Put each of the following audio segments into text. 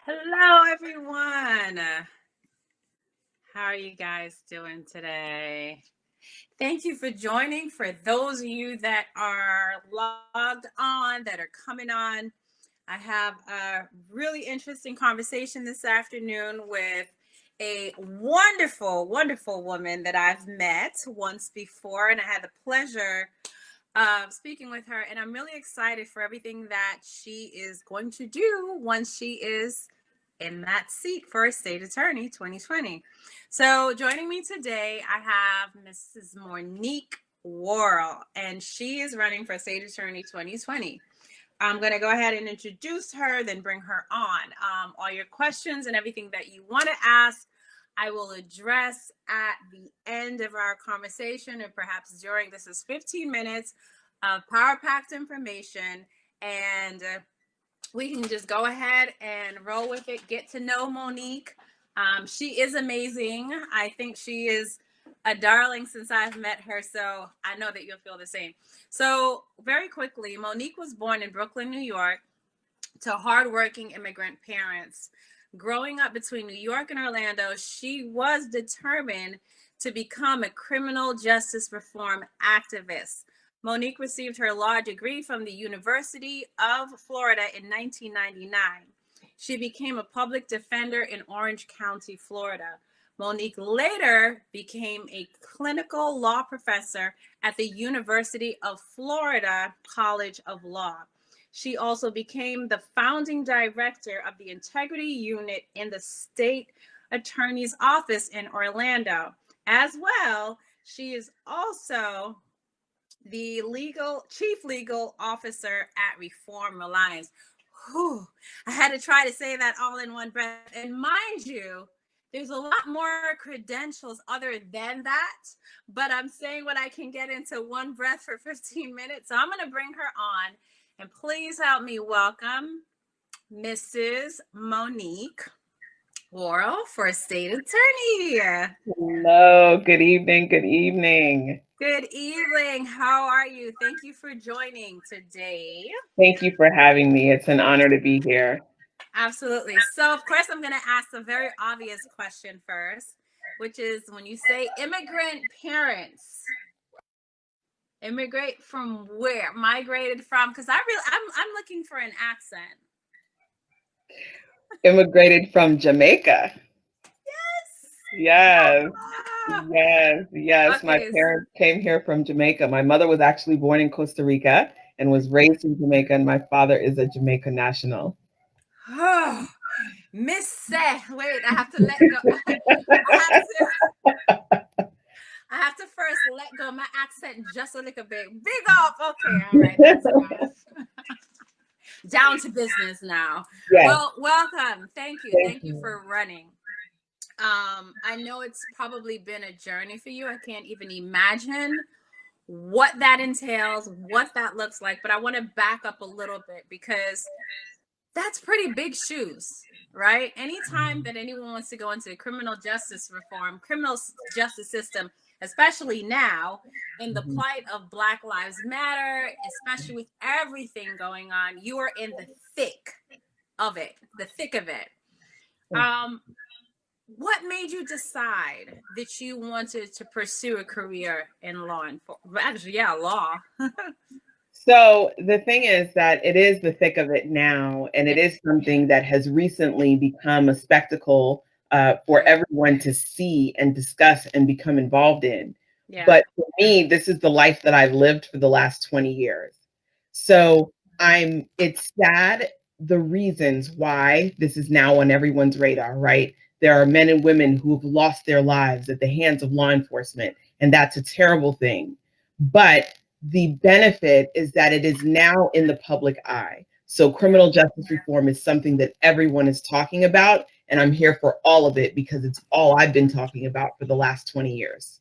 Hello, everyone. How are you guys doing today? Thank you for joining. For those of you that are logged on, that are coming on, I have a really interesting conversation this afternoon with a wonderful, wonderful woman that I've met once before, and I had the pleasure of speaking with her. And I'm really excited for everything that she is going to do once she is in that seat for a state attorney 2020. So joining me today, I have Mrs. Monique Worrell, and she is running for state attorney 2020. I'm going to go ahead and introduce her, then bring her on. All your questions and everything that you want to ask, I will address at the end of our conversation, and perhaps during. This is 15 minutes of power-packed information, and we can just go ahead and roll with it. Get to know Monique. She is amazing. I think she is a darling since I've met her, so I know that you'll feel the same. So very quickly, Monique was born in Brooklyn, New York, to hardworking immigrant parents. Growing up between New York and Orlando, she was determined to become a criminal justice reform activist. Monique received her law degree from the University of Florida in 1999. She became a public defender in Orange County, Florida. Monique later became a clinical law professor at the University of Florida College of Law. She also became the founding director of the Integrity Unit in the State Attorney's Office in Orlando. As well, she is also the chief legal officer at Reform Alliance. Whew, I had to try to say that all in one breath. And mind you, there's a lot more credentials other than that, but I'm saying what I can get into one breath for 15 minutes. So I'm going to bring her on, and please help me welcome Mrs. Monique Worrell for state attorney. Hello, good evening, good evening. Good evening. How are you? Thank you for joining today. Thank you for having me. It's an honor to be here. Absolutely. So, of course, I'm going to ask a very obvious question first, which is when you say immigrant parents, immigrate from where? Migrated from? Because I'm looking for an accent. Immigrated from Jamaica. Yes, Ah, yes. My okay. parents came here from Jamaica. My mother was actually born in Costa Rica and was raised in Jamaica, and my father is a Jamaica national. Oh, Miss Seth. Wait, I have to let go. I have to. I have to first let go my accent just a little bit. Big off. Okay, all right, that's enough. Down to business now. Yes, Well, welcome. Thank you. thank Thank you you. for running. I know it's probably been a journey for you. I can't even imagine what that entails, what that looks like, but I want to back up a little bit because that's pretty big shoes, right? Anytime that anyone wants to go into criminal justice reform, criminal justice system, especially now in the Mhm. plight of Black Lives Matter, especially with everything going on, you are in the thick of it, the thick of it. Um, what made you decide that you wanted to pursue a career in law enforcement? Actually, yeah, law. So the thing is that it is the thick of it now, and Yeah, it is something that has recently become a spectacle for right. everyone to see and discuss and become involved in. Yeah. But for me, this is the life that I've lived for the last 20 years. So it's sad the reasons why this is now on everyone's radar, right? There are men and women who have lost their lives at the hands of law enforcement, and that's a terrible thing. But the benefit is that it is now in the public eye. So Yeah. criminal justice reform is something that everyone is talking about, and I'm here for all of it because it's all I've been talking about for the last 20 years.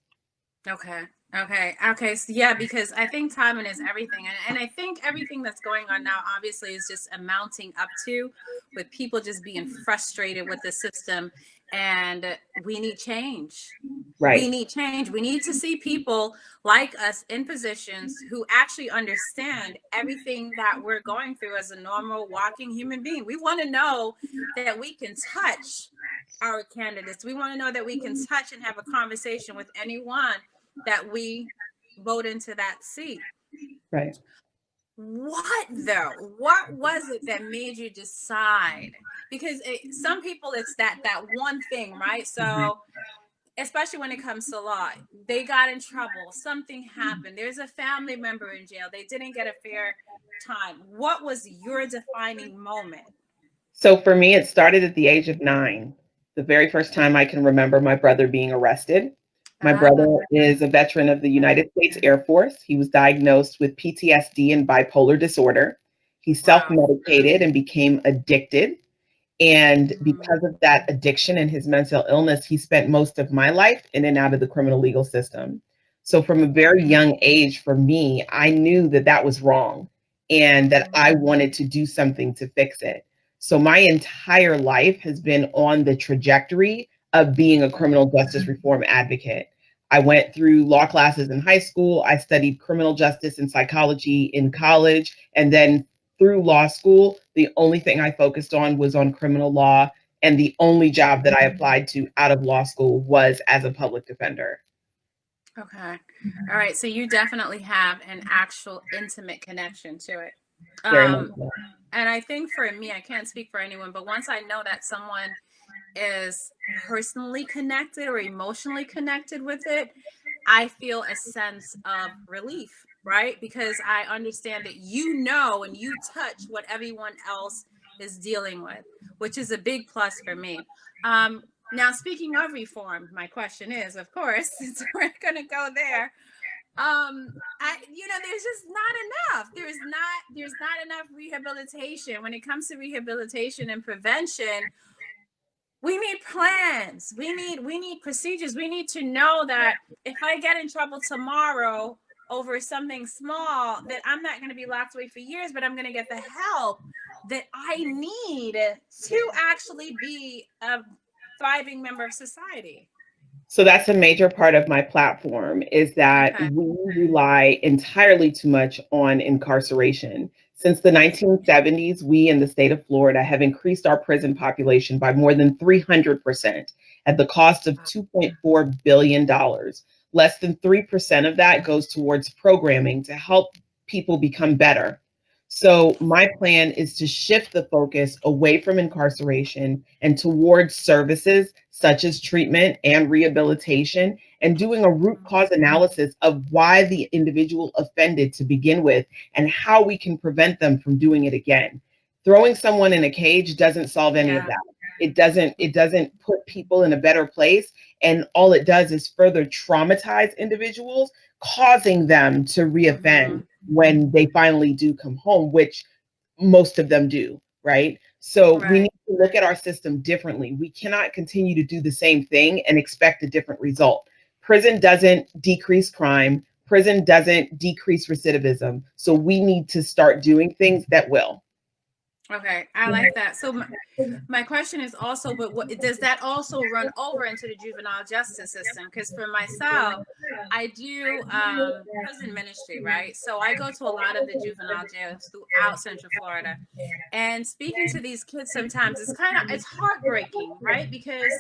Okay. Okay. So yeah, because I think timing is everything. And I think everything that's going on now obviously is just amounting up to with people just being frustrated with the system And we need change. We Right. need change. We need to see people like us in positions who actually understand everything that we're going through as a normal walking human being. We want to know that we can touch our candidates. We want to know that we can touch and have a conversation with anyone that we vote into that seat. Right. What though? What was it that made you decide? Because some people, it's that one thing, right? So especially when it comes to law, they got in trouble, something happened, there's a family member in jail, they didn't get a fair time. What was your defining moment? So for me, it started at the age of 9. The very first time I can remember my brother being arrested. My Ah, brother is a veteran of the United States Air Force. He was diagnosed with PTSD and bipolar disorder. He wow. self-medicated and became addicted. And Mm, because of that addiction and his mental illness, he spent most of my life in and out of the criminal legal system. So, from a very young age, for me, I knew that that was wrong and that I wanted to do something to fix it. So, my entire life has been on the trajectory of being a criminal justice reform advocate. I went through law classes in high school. I studied criminal justice and psychology in college. And then through law school, the only thing I focused on was on criminal law. And the only job that I applied to out of law school was as a public defender. okay. All right, so you definitely have an actual intimate connection to it. Very much um so. and I think for me, I can't speak for anyone, but once I know that someone is personally connected or emotionally connected with it, I feel a sense of relief, right? Because I understand that you know and you touch what everyone else is dealing with, which is a big plus for me. Now, speaking of reform, my question is, of course, since we're going to go there, there's just not enough. There's not enough rehabilitation. When it comes to rehabilitation and prevention, we need plans, we need procedures. We need to know that if I get in trouble tomorrow over something small, that I'm not going to be locked away for years, but I'm going to get the help that I need to actually be a thriving member of society. So that's a major part of my platform is that Okay. we rely entirely too much on incarceration. Since the 1970s, we in the state of Florida have increased our prison population by more than 300% at the cost of $2.4 billion. Less than 3% of that goes towards programming to help people become better. So, my plan is to shift the focus away from incarceration and towards services such as treatment and rehabilitation, and doing a root cause analysis of why the individual offended to begin with and how we can prevent them from doing it again. Throwing someone in a cage doesn't solve any of Yeah. that. It doesn't put people in a better place, and all it does is further traumatize individuals, causing them to reoffend Hmm. when they finally do come home, which most of them do, right? So we Right. need to look at our system differently. We cannot continue to do the same thing and expect a different result. Prison doesn't decrease crime, prison doesn't decrease recidivism. So we need to start doing things that will. Okay, I like that. So my question is also, but what does that also run over into the juvenile justice system? Because for myself, I do prison ministry, right? So I go to a lot of the juvenile jails throughout Central Florida. And speaking to these kids sometimes, it's heartbreaking, right? Because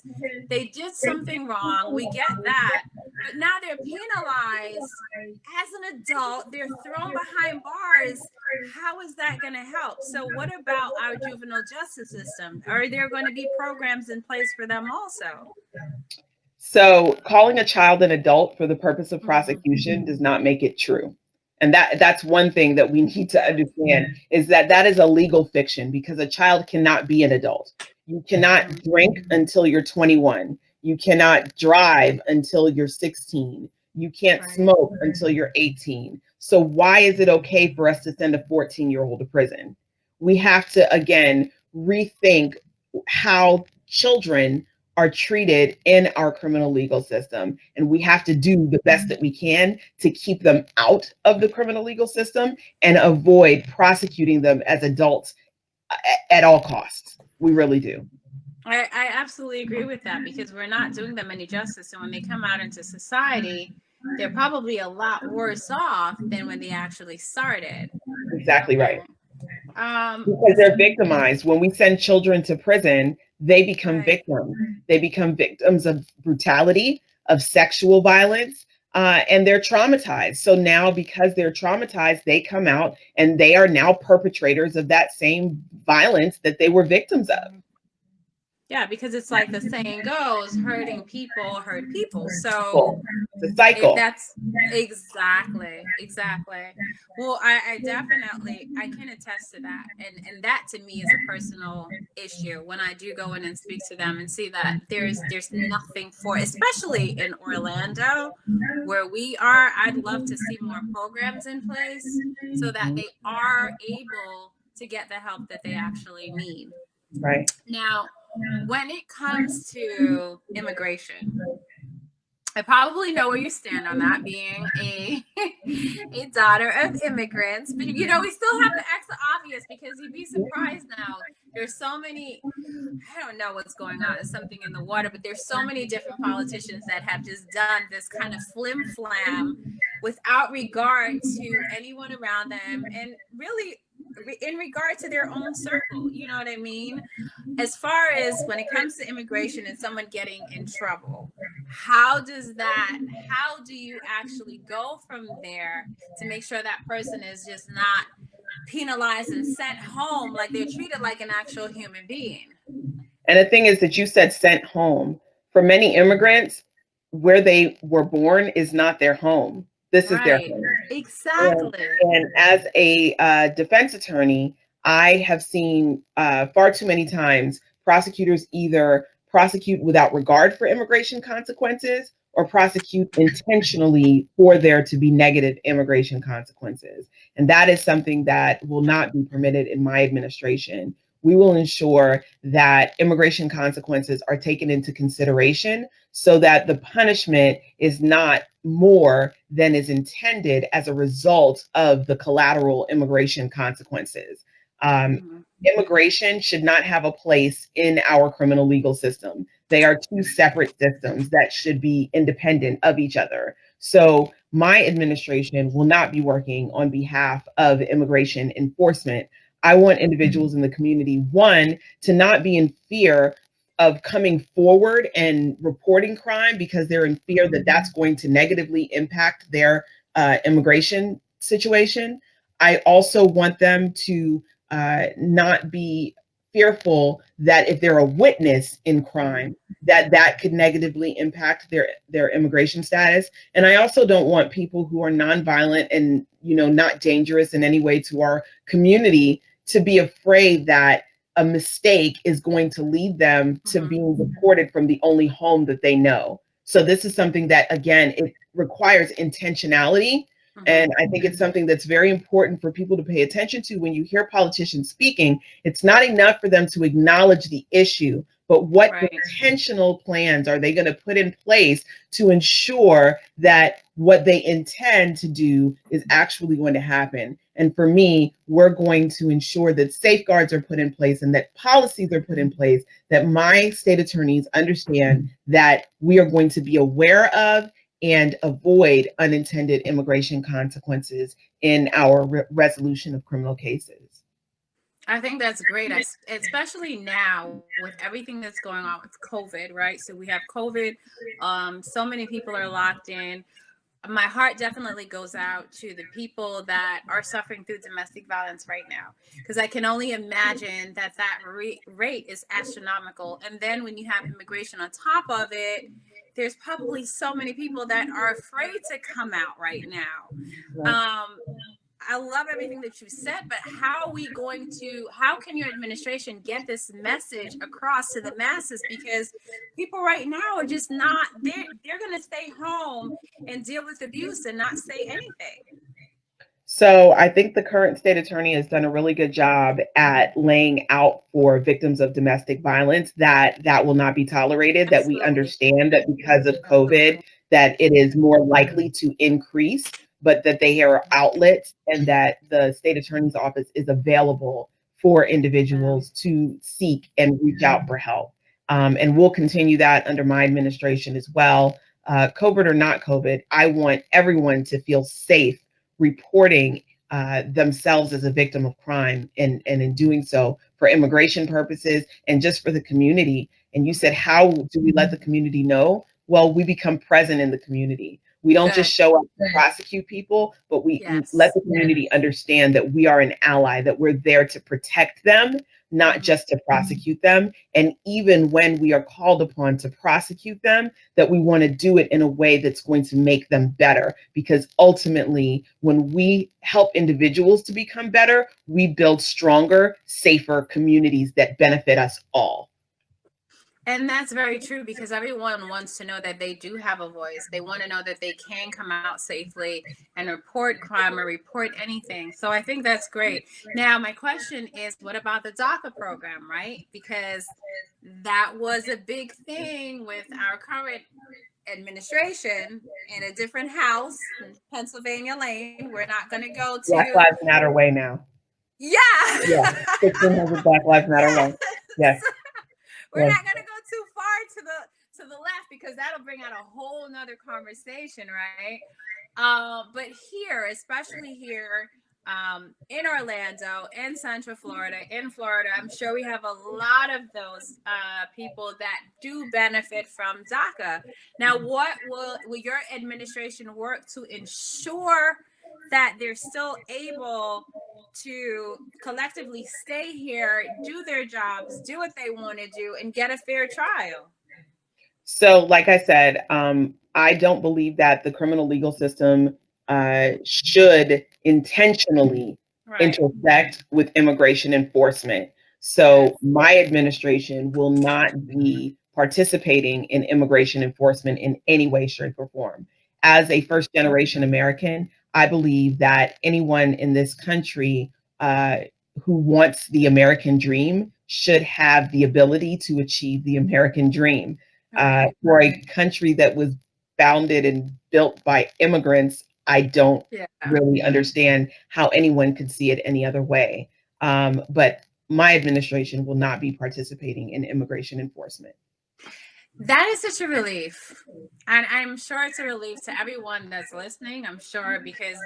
they did something wrong. We get that. But now they're penalized as an adult. They're thrown behind bars. How is that going to help? So what about our juvenile justice system? Are there going to be programs in place for them also? So calling a child an adult for the purpose of Hmm. prosecution does not make it true. And that's one thing that we need to Yeah. understand is that that is a legal fiction because a child cannot be an adult. You cannot Hmm. drink until you're 21. You cannot drive until you're 16. You can't Right. smoke until you're 18. So why is it okay for us to send a 14-year-old to prison? We have to again rethink how children are treated in our criminal legal system. And we have to do the best that we can to keep them out of the criminal legal system and avoid prosecuting them as adults at all costs. We really do. I absolutely agree with that, because we're not doing them any justice. And when they come out into society, they're probably a lot worse off than when they actually started. Exactly right. Okay. Um, Because they're victimized. When we send children to prison, they become right. victims. They become victims of brutality, of sexual violence, and they're traumatized. So now, because they're traumatized, they come out and they are now perpetrators of that same violence that they were victims of. Yeah, because it's like the saying goes, hurting people hurt people. So It's a if cycle. that's exactly. Well, I definitely, I can attest to that. And that to me is a personal issue when I do go in and speak to them and see that there's nothing for, especially in Orlando where we are. I'd love to see more programs in place so that they are able to get the help that they actually need. Right. Now, when it comes to immigration, I probably know where you stand on that, being a a daughter of immigrants. But we still have to ask the obvious, because you'd be surprised now. There's so many. I don't know what's going on. There's something in the water, but there's so many different politicians that have just done this kind of flim flam without regard to anyone around them, and really in regard to their own circle. You know what I mean? As far as when it comes to immigration and someone getting in trouble, how do you actually go from there to make sure that person is just not penalized and sent home, like they're treated like an actual human being? And the thing is that you said sent home. For many immigrants, where they were born is not their home. This is their Right. home. Exactly. And as a defense attorney, I have seen far too many times prosecutors either prosecute without regard for immigration consequences or prosecute intentionally for there to be negative immigration consequences. And that is something that will not be permitted in my administration. We will ensure that immigration consequences are taken into consideration so that the punishment is not more than is intended as a result of the collateral immigration consequences. Immigration should not have a place in our criminal legal system. They are two separate systems that should be independent of each other. So my administration will not be working on behalf of immigration enforcement. I want individuals in the community, one, to not be in fear of coming forward and reporting crime because they're in fear that that's going to negatively impact their immigration situation. I also want them to not be fearful that if they're a witness in crime, that could negatively impact their immigration status. And I also don't want people who are nonviolent and not dangerous in any way to our community to be afraid that a mistake is going to lead them to being deported from the only home that they know. So this is something that, again, it requires intentionality. And I think it's something that's very important for people to pay attention to when you hear politicians speaking. It's not enough for them to acknowledge the issue, but what intentional plans are they going to put in place to ensure that what they intend to do is actually going to happen? And for me, we're going to ensure that safeguards are put in place and that policies are put in place that my state attorneys understand that we are going to be aware of and avoid unintended immigration consequences in our resolution of criminal cases. I think that's great, especially now with everything that's going on with COVID, right? So we have COVID. So many people are locked in. My heart definitely goes out to the people that are suffering through domestic violence right now, because I can only imagine that rate is astronomical. And then when you have immigration on top of it, there's probably so many people that are afraid to come out right now. I love everything that you said, but how can your administration get this message across to the masses? Because people right now are just not, they're going to stay home and deal with abuse and not say anything. So I think the current state attorney has done a really good job at laying out for victims of domestic violence that will not be tolerated, that we understand that because of COVID, that it is more likely to increase, but that they are outlets and that the state attorney's office is available for individuals to seek and reach out for help. And we'll continue that under my administration as well. COVID or not COVID, I want everyone to feel safe reporting themselves as a victim of crime, and in doing so for immigration purposes and just for the community. And you said, how do we let the community know? Well, we become present in the community. We don't just show up to prosecute people, but we let the community understand that we are an ally, that we're there to protect them, not just to prosecute them. And even when we are called upon to prosecute them, that we want to do it in a way that's going to make them better. Because ultimately, when we help individuals to become better, we build stronger, safer communities that benefit us all. And that's very true, because everyone wants to know that they do have a voice. They want to know that they can come out safely and report crime or report anything. So I think that's great. Now, my question is, what about the DACA program, right? Because that was a big thing with our current administration in a different house, Pennsylvania Lane. We're not going to go to Black Lives Matter way now. Yeah. Yeah. 1600 Black Lives Matter way. Yes. We're not going to go too far to the left, because that'll bring out a whole nother conversation, right? But here, especially here in Orlando, in Central Florida, in Florida, I'm sure we have a lot of those people that do benefit from DACA. Now, what will your administration work to ensure that they're still able to collectively stay here, do their jobs, do what they want to do, and get a fair trial? So, like I said, I don't believe that the criminal legal system should intentionally intersect with immigration enforcement. So, my administration will not be participating in immigration enforcement in any way, shape, or form. As a first generation American, I believe that anyone in this country who wants the American dream should have the ability to achieve the American dream. For a country that was founded and built by immigrants, I don't really understand how anyone could see it any other way. But my administration will not be participating in immigration enforcement. That is such a relief. And I'm sure it's a relief to everyone that's listening. I'm sure, because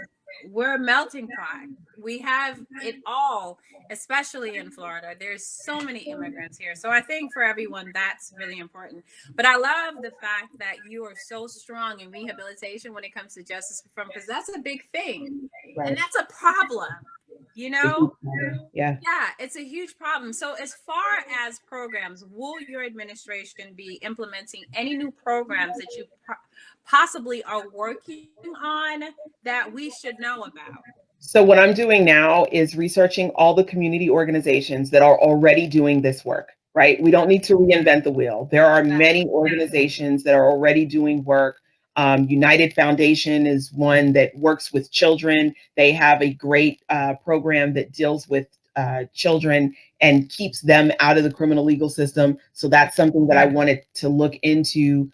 we're a melting pot. We have it all, especially in Florida. There's so many immigrants here. So I think for everyone, that's really important. But I love the fact that you are so strong in rehabilitation when it comes to justice reform, because that's a big thing. Right. And that's a problem. You know? Yeah, it's a huge problem. So as far as programs, will your administration be implementing any new programs that you possibly are working on that we should know about? So what I'm doing now is researching all the community organizations that are already doing this work, right? We don't need to reinvent the wheel. There are many organizations that are already doing work. United Foundation is one that works with children. They have a great program that deals with children and keeps them out of the criminal legal system. So that's something that I wanted to look into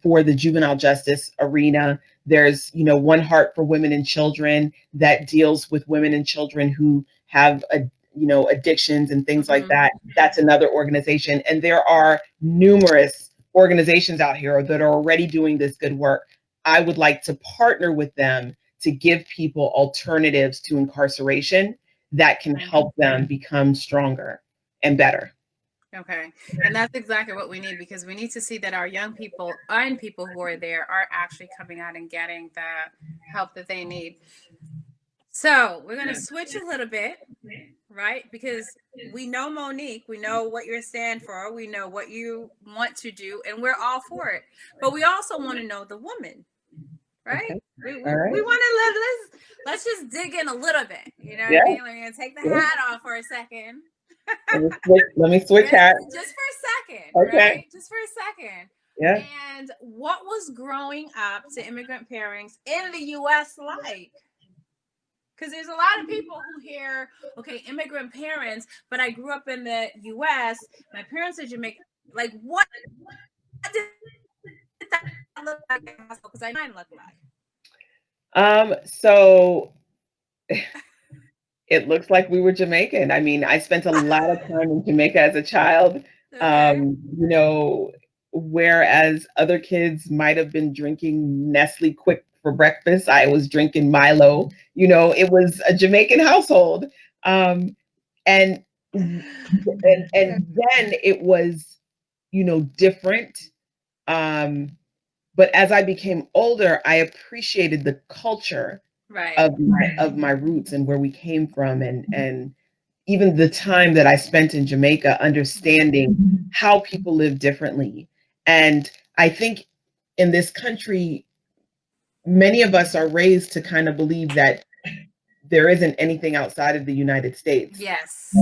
for the juvenile justice arena. There's, One Heart for Women and Children that deals with women and children who have addictions and things like that. That's another organization. And there are numerous organizations out here that are already doing this good work. I would like to partner with them to give people alternatives to incarceration that can help them become stronger and better. Okay. And that's exactly what we need, because we need to see that our young people and people who are there are actually coming out and getting the help that they need. So we're going to switch a little bit, right? Because we know Monique, we know what you stand for, we know what you want to do, and we're all for it. But we also want to know the woman, right? Okay. We want to let's just dig in a little bit. You know what I mean? We're going to take the hat off for a second. Let me switch hats. Just for a second, right? Just for a second. Yeah. And what was growing up to immigrant parents in the U.S. like? Because there's a lot of people who hear, okay, immigrant parents, but I grew up in the U.S. My parents are Jamaican. Like, what did that look like? Because I didn't look like. So it looks like we were Jamaican. I mean, I spent a lot of time in Jamaica as a child. Okay. You know, whereas other kids might have been drinking Nestle Quick for breakfast, I was drinking Milo. You know, it was a Jamaican household. Um, and and then it was, you know, different. Um, but as I became older, I appreciated the culture Right. of my roots and where we came from, and even the time that I spent in Jamaica, understanding how people live differently. And I think in this country, many of us are raised to kind of believe that there isn't anything outside of the United States. Yes.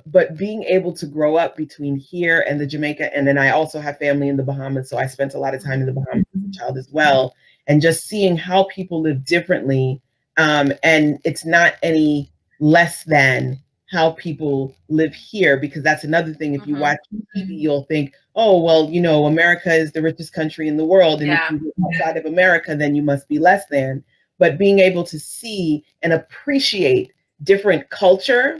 But being able to grow up between here and the Jamaica, and then I also have family in the Bahamas, so I spent a lot of time in the Bahamas as a child as well, and just seeing how people live differently, and it's not any less than how people live here, because that's another thing. If you watch TV, you'll think, oh, well, you know, America is the richest country in the world, and if you live outside of America, then you must be less than. But being able to see and appreciate different culture,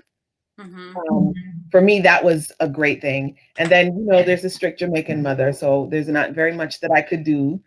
for me, that was a great thing. And then, you know, there's a strict Jamaican mother, so there's not very much that I could do.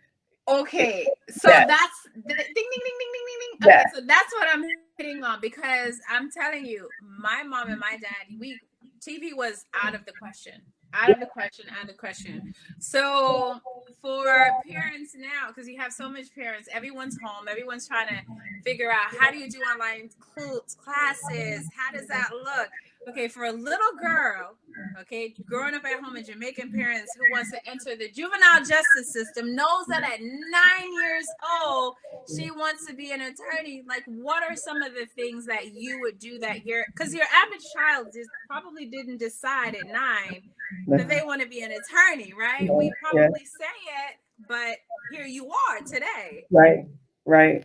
Okay, so Yeah, that's ding ding ding ding ding ding ding. yeah, Okay, so that's what I'm hitting on, because I'm telling you, my mom and my dad, we TV was out of the question, out of the question, out of the question. So for parents now, because you have so much parents, everyone's home, everyone's trying to figure out, how do you do online classes? How does that look? Okay, for a little girl, okay, growing up at home, and Jamaican parents who wants to enter the juvenile justice system, knows that at 9 years old she wants to be an attorney. Like, what are some of the things that you would do that because your average child just probably didn't decide at 9 that they want to be an attorney, right? We yeah, probably say it, but here you are today. right, right.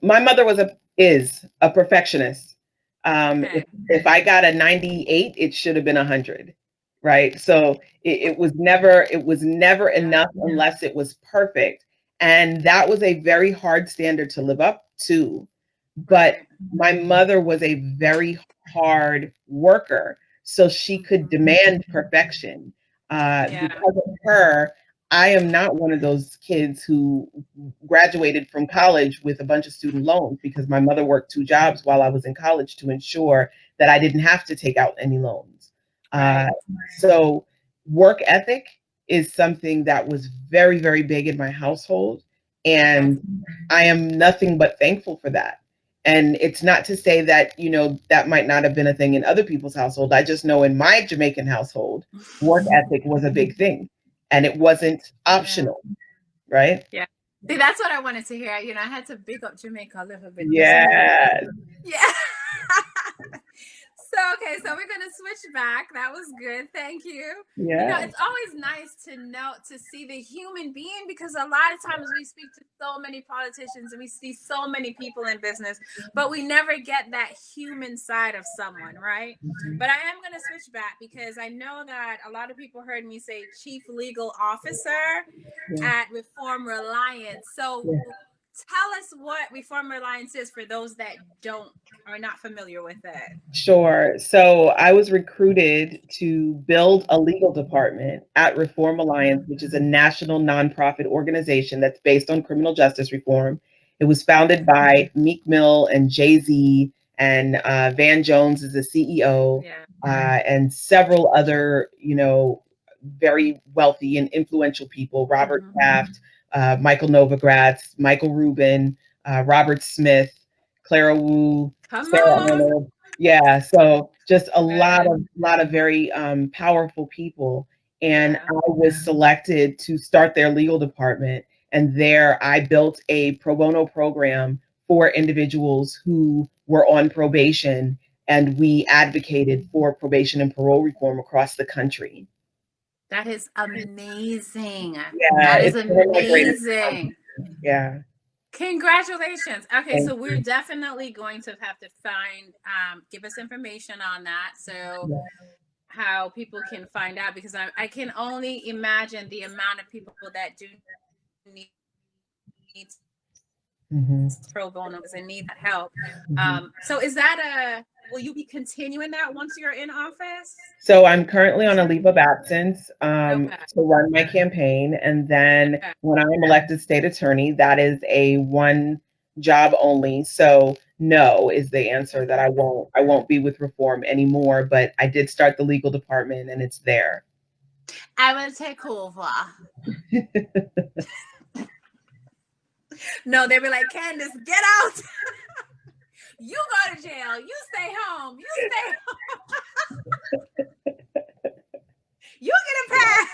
My mother is a perfectionist. Okay. If I got a 98, it should have been 100, right? So it was never Yeah. enough unless it was perfect, and that was a very hard standard to live up to. But Right. my mother was a very hard worker, so she could demand perfection. Yeah. Because of her, I am not one of those kids who graduated from college with a bunch of student loans, because my mother worked 2 jobs while I was in college to ensure that I didn't have to take out any loans. Right. So work ethic is something that was very, very big in my household. Okay. And I am nothing but thankful for that. And it's not to say that, you know, that might not have been a thing in other people's household. I just know in my Jamaican household, work ethic was a big thing, and it wasn't optional, right? Yeah. See, that's what I wanted to hear. I had to big up Jamaica a little bit this morning. Yes. Yeah. Okay, so we're gonna switch back. That was good. Thank you. Yeah. It's always nice to see the human being, because a lot of times we speak to so many politicians and we see so many people in business, but we never get that human side of someone, right? But I am gonna switch back, because I know that a lot of people heard me say chief legal officer Yeah. at Reform Reliance. So Yeah. tell us what Reform Reliance is, for those that are not familiar with it. Sure. So I was recruited to build a legal department at Reform Alliance, which is a national nonprofit organization that's based on criminal justice reform. It was founded by Meek Mill and Jay-Z, and Van Jones is the CEO, Yeah. and several other, you know, very wealthy and influential people: Robert Kraft, Michael Novogratz, Michael Rubin, Robert Smith, Clara Wu, Come Sarah on. Arnold. Yeah, so just a lot Right. of very powerful people. And Yeah. I was selected to start their legal department. And there I built a pro bono program for individuals who were on probation. And we advocated for probation and parole reform across the country. That is amazing. Yeah, That is it's one of my greatest amazing. accomplishments. Yeah. Congratulations. Okay, Thank so we're definitely going to have to give us information on that, so you. how people can find out, because I can only imagine the amount of people that do need Mhm. pro bono and need that help. Mhm. So is that will you be continuing that once you're in office? So I'm currently on a leave of absence Okay. to run my campaign. And then Okay. when I'm elected state attorney, that is a one job only. So no is the answer, that I won't be with reform anymore. But I did start the legal department and it's there. I will take over. No, they were like, Candice, get out. You go to jail. You stay home. You stay home. You get a pass.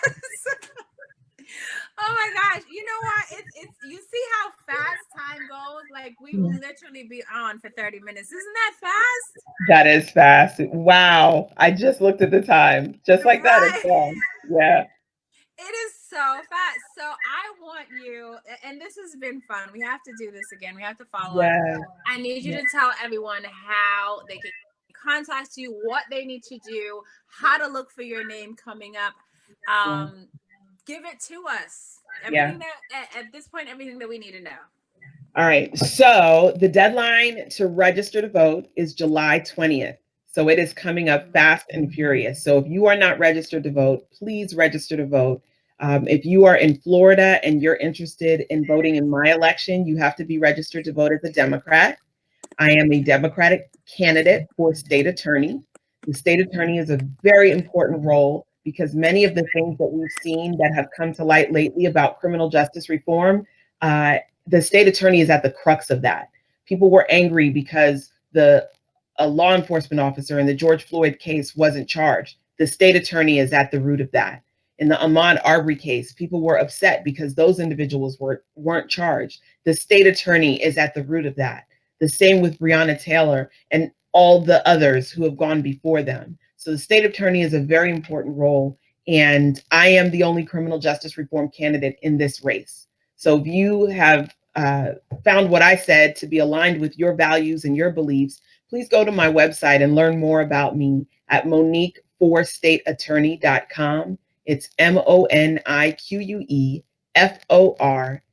Oh my gosh. You know what? It's you see how fast time goes? Like we will literally be on for 30 minutes. Isn't that fast? That is fast. Wow. I just looked at the time. Just like that, it's Right. gone. Yeah. It is so fast. So I want you, and this has been fun. We have to do this again. We have to follow up. Yeah. I need you to tell everyone how they can contact you, what they need to do, how to look for your name coming up. Give it to us. Everything that at this point, everything that we need to know. All right. So the deadline to register to vote is July 20th. So it is coming up fast and furious. So if you are not registered to vote, please register to vote. If you are in Florida and you're interested in voting in my election, you have to be registered to vote as a Democrat. I am a Democratic candidate for state attorney. The state attorney is a very important role because many of the things that we've seen that have come to light lately about criminal justice reform, the state attorney is at the crux of that. People were angry because a law enforcement officer in the George Floyd case wasn't charged. The state attorney is at the root of that. In the Ahmaud Arbery case, people were upset because those individuals weren't charged. The state attorney is at the root of that. The same with Breonna Taylor and all the others who have gone before them. So the state attorney is a very important role. And I am the only criminal justice reform candidate in this race. So if you have found what I said to be aligned with your values and your beliefs, please go to my website and learn more about me at MoniqueForStateAttorney.com. It's MoniqueFor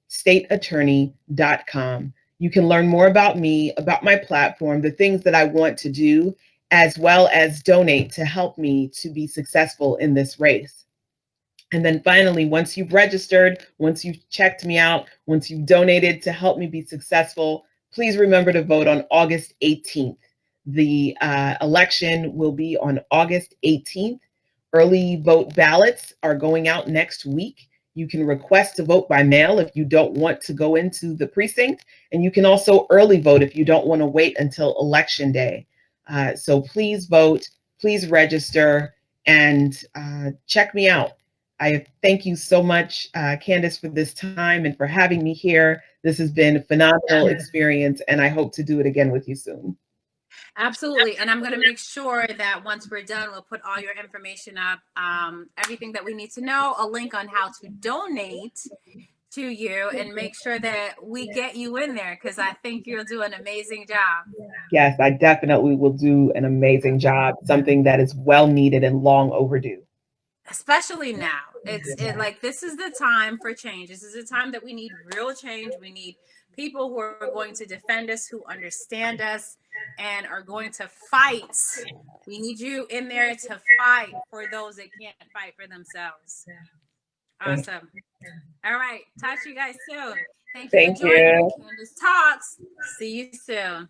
stateattorney.com. You can learn more about me, about my platform, the things that I want to do, as well as donate to help me to be successful in this race. And then finally, once you've registered, once you've checked me out, once you've donated to help me be successful, please remember to vote on August 18th. The election will be on August 18th. Early vote ballots are going out next week. You can request to vote by mail if you don't want to go into the precinct. And you can also early vote if you don't want to wait until election day. So please vote, please register, and check me out. I thank you so much, Candice, for this time and for having me here. This has been a phenomenal experience, and I hope to do it again with you soon. Absolutely. And I'm going to make sure that once we're done, we'll put all your information up, everything that we need to know, a link on how to donate to you, and make sure that we get you in there, because I think you'll do an amazing job. Yes, I definitely will do an amazing job, something that is well needed and long overdue. Especially now. Like this is the time for change. This is the time that we need real change. We need people who are going to defend us, who understand us, and are going to fight. We need you in there to fight for those that can't fight for themselves. Awesome. All right. Talk to you guys soon. Thank you for joining me, Candice Talks. See you soon.